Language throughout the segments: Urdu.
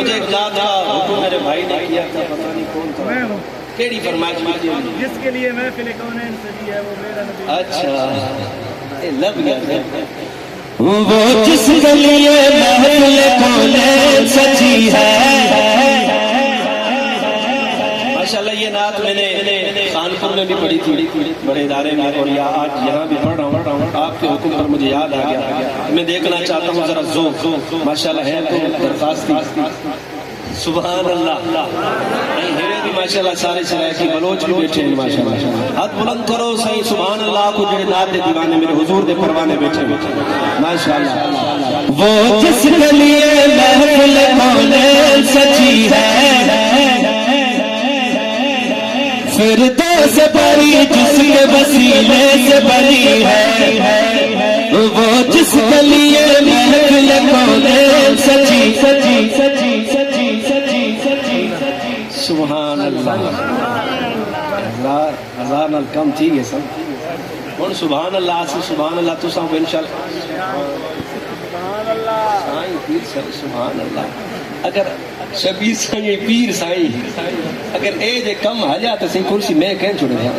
مجھے ایک نعت کا حکم میرے بھائی نے کیا تھا، پتہ نہیں کون تھا، میں ہوں کیڑی فرمائش کیجیے؟ جس کے لیے محفل کونین سجی ہے وہ میرا نبی۔ اچھا یہ لب گیا، وہ جس کے لیے محفل کونین سجی ہے۔ ماشاءاللہ یہ نعت میں نے خانپور میں بھی پڑھی تھی، بڑے ادارے میں، اور آج یہاں بھی پڑھ رہا ہوں۔ آپ کے حکم پر مجھے یاد آ گیا، میں دیکھنا چاہتا ہوں ذرا ذوق ماشاءاللہ ہے تو درخواست تھی۔ سبحان اللہ، ہیرے بھی ماشاءاللہ سارے سرائکی بلوچ بھی بیٹھے ہیں ماشاءاللہ۔ ہاتھ بلند کرو صحیح سبحان اللہ کو، جڑے نعت دے دیوانے میرے حضور دے پروانے بیٹھے ماشاءاللہ۔ وہ جس کے لیے محفل کونین سجی ہے، فردوس بری جس کے وسیلے سے بنی ہے۔ وہ جس کے لیے محفل کونین سجی سجی سجی سجی سجی سجی سبحان اللہ۔ ہزار نال کم تھی گئے سب ہوں سبحان اللہ سے سبحان اللہ تو سب انشاءاللہ سائیں پیر سائیں سبحان اللہ۔ اگر شبیر سائیں پیر سائیں اگر اے جے کم حجا تو سی کرسی میں کہیں چھوڑے دیا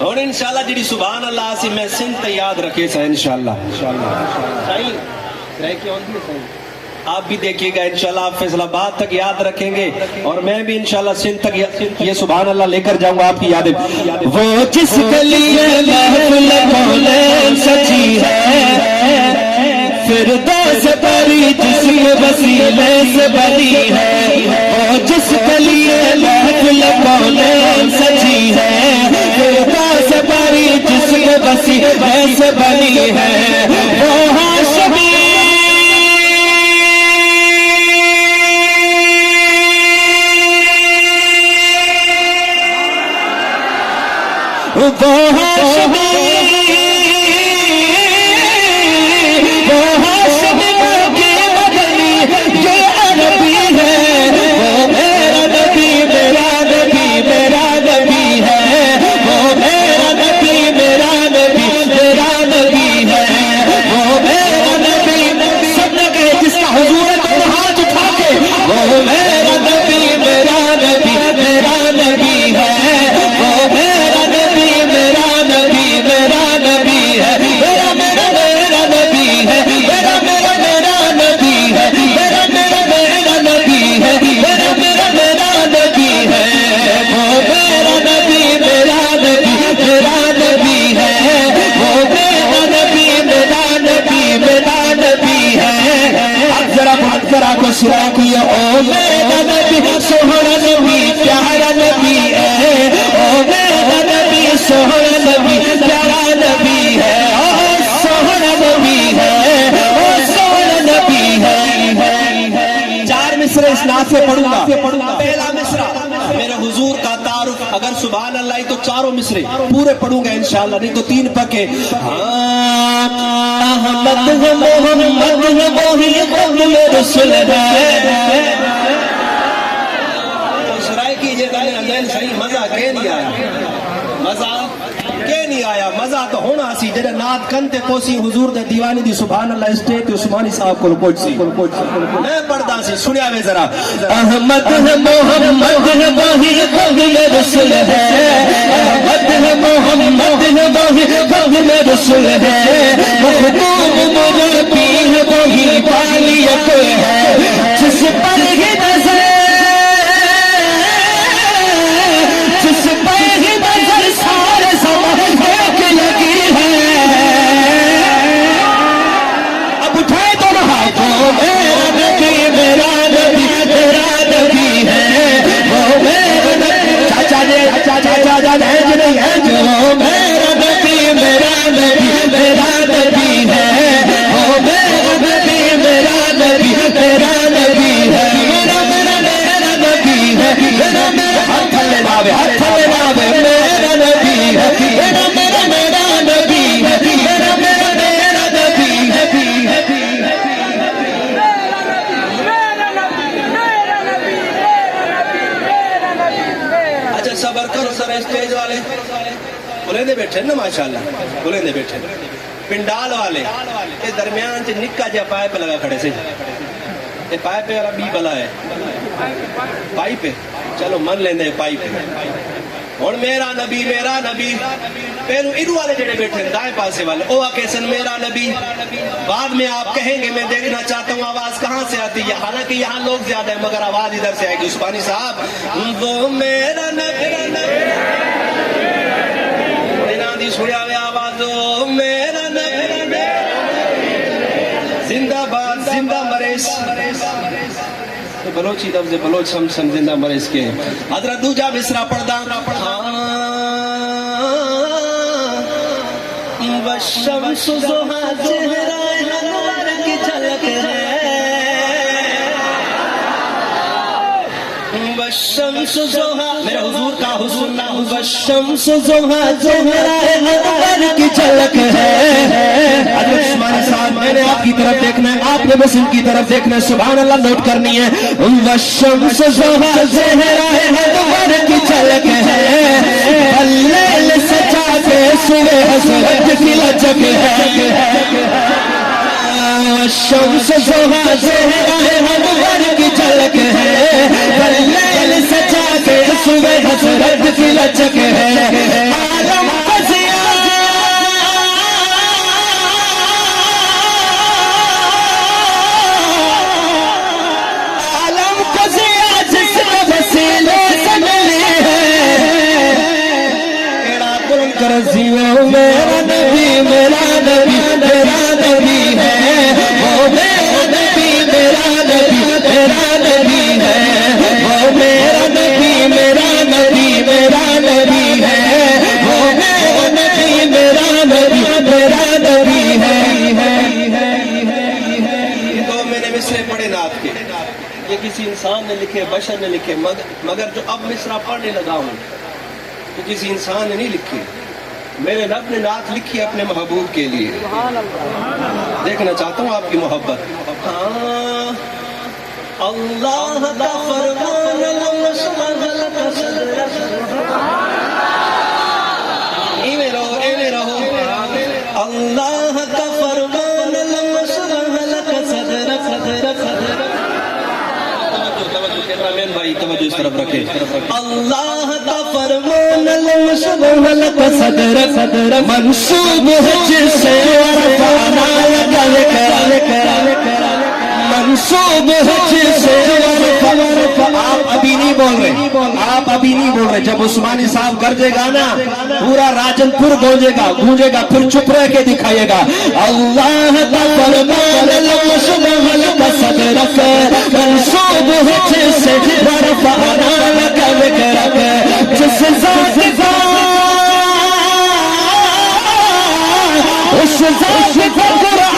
اور انشاءاللہ جڑی سبحان اللہ سی میں سنت یاد رکھے سائیں انشاءاللہ۔ سائیں رہ کے ہوندی ہے سائیں، آپ بھی دیکھیے گا انشاءاللہ آپ فیصل آباد تک یاد رکھیں گے، اور میں بھی انشاءاللہ سندھ تک یہ سبحان اللہ لے کر جاؤں گا آپ کی یادیں۔ وہ جس کے لیے محفل کونین سجی ہے، فردوس بری جس کے وسیلے سے بنی ہے۔ وہ جس کے لیے محفل کونین سجی ہے، فردوس بری جس کے وسیلے سے بنی ہے۔ وہ ہاشمی وہ ہاشمی کی مدنی جو عربی ہے، وہ میرا نبی میرا نبی میرا نبی ہے۔ وہ میرا نبی میرا نبی میرا نبی ہے۔ وہ میرا نبی سب نے کہے جس کا حضور ہے تو ہاتھ اٹھا کے، وہ میرا نبی میرا نبی میرا نبی ہے۔ وہ میرا نبی میرا نبی میرا نبی ہے۔ میرا میرا میرا نبی ہے، میرا میرا میرا نبی ہے، میرا میرا میرا نبی ہے، میرا میرا میرا نبی ہے۔ وہ میرا نبی میرا نبی میرا نبی ہے۔ وہ میرا نبی میرا نبی میرا نبی ہے۔ اب ذرا بات کرا کو سرا کیا، او میرا نبی سوہرا نبی پیارا نبی ہے۔ او میرا نبی سوہرا نبی پیارا نبی ہے۔ او سوہرا نبی ہے، او سوہرا نبی ہے۔ چار مصرے اس نعت سے پڑھوں گا۔ پہلا مصرع میرے حضور کا تعارف، اگر سبحان اللہ تو چاروں مصرے پورے پڑھوں گا انشاءاللہ، نہیں تو تین پکے۔ احمد ہے محمد ہے وہی قبل رسول ہے۔ سرائے کیجئے گا اندین صحیح مزہ کہ نہیں آیا، مزہ کہ نہیں آیا، مزہ تو ہونا سی جڑا نعت کنتے پوسی حضور دے دیوانی دی سبحان اللہ اسٹیج تے عثمانی صاحب کو پہنچ سی میں پڑھدا سی سنیا وے ذرا۔ احمد ہے محمد ہے وہی قبل رسول ہے۔ احمد ہے محمد ہے وہی قبل رسول ہے۔ مخدوم مربی ہے وہی بالیت ہے، جس پر ہی نظر جس پر ہی نظر سارے زمان ایک لگی ہے۔ اب اٹھائے دونوں ہاتھوں، میرا نبی میرا نبی میرا نبی ہے۔ وہ میرا نبی چاچا چاچا نہیں ہے جو میرا نبی میرا نبی میرا نبی ہے۔ وہ میرا نبی میرا نبی میرا نبی ہے۔ میرا میرا میرا نبی ہے، میرا میرا ہاتھ تھلے لاوے ہاتھ تھلے لاوے، میرا نبی ہے، میرا میرا میرا نبی ہے، میرا میرا میرا نبی ہے۔ اچھا صبر کرو سر، اسٹیج والے بلندے بیٹھے نا ماشاءاللہ، بلندے بیٹھے، پنڈال والے کے درمیان چ نکا جا پائپ لگا کھڑے سے پائپ والا بی بلا ہے پائپ ہے چلو من لیندے پائپ ہے ہن میرا نبی پہلو ادو والے جڑے بیٹھے ہیں دائیں پاسے والے او کہسن میرا نبی بعد میں آپ کہیں گے میں دیکھنا چاہتا ہوں آواز کہاں سے آتی ہے حالانکہ یہاں لوگ زیادہ ہیں مگر آواز ادھر سے آئے گی عثمانی صاحب وہ میرا نبی دی سنیا ہوئے آواز وہ میرا نبی زندہ باد زندہ مریض بلوچی لفظ بلوچ ہم زندہ مریض کے حضرت دوجا مصرع پڑھدا والشمس ضحا چہرہ انور کی جھلک ہے والشمس ضحا میرے حضور کا حسن نہ والشمس ضحا چہرہ انور کی جھلک ہے حضرت عثمانی صاحب میں نے آپ کی طرف دیکھنا ہے آپ نے بس ان کی طرف دیکھنا ہے سبحان اللہ نوٹ کرنی ہے والشمس ضحا چہرہ انور کی جھلک ہے اللیل سجا کے صبح حسرت کی لچک ہے والشمس ضحا چہرہ انور کی جھلک ہے اللیل سجا کے صبح حسرت کی لچک ہے عالم میرا نبی میرا نبی میرا نبی ہے وہ میرا نبی میرا نبی میرا نبی ہے وہ میرا نبی میرا نبی میرا نبی ہے وہ میرا نبی میرا نبی میرا نبی ہے تو میں نے مصرع پڑھے نعت کے یہ کسی انسان نے لکھے بشر نے لکھے مگر جو اب مصرع پڑھنے لگا ہوں تو کسی انسان نے نہیں لکھی میرے رب نے نعت لکھی اپنے محبوب کے لیے دیکھنا چاہتا ہوں آپ کی محبت اللہ کا فرمان ایویں رہو اللہ کا فرمان کیمرامین بھائی توجہ اس طرف رکھے اللہ کا فرمان لك صدر منصوب ہے جس سے ورفعنا لك ذکر منصوب ہے جس سے آپ ابھی نہیں بول رہے جب عثمانی صاحب گرجے گا نا پورا راجن پور گونجے گا پھر چپ رہ کے دکھائیے گا اللہ کا فرمان لك صدر منصوب ہے جس سے ورفعنا لك ذکر جس ذات کا اس ذات کا قرآن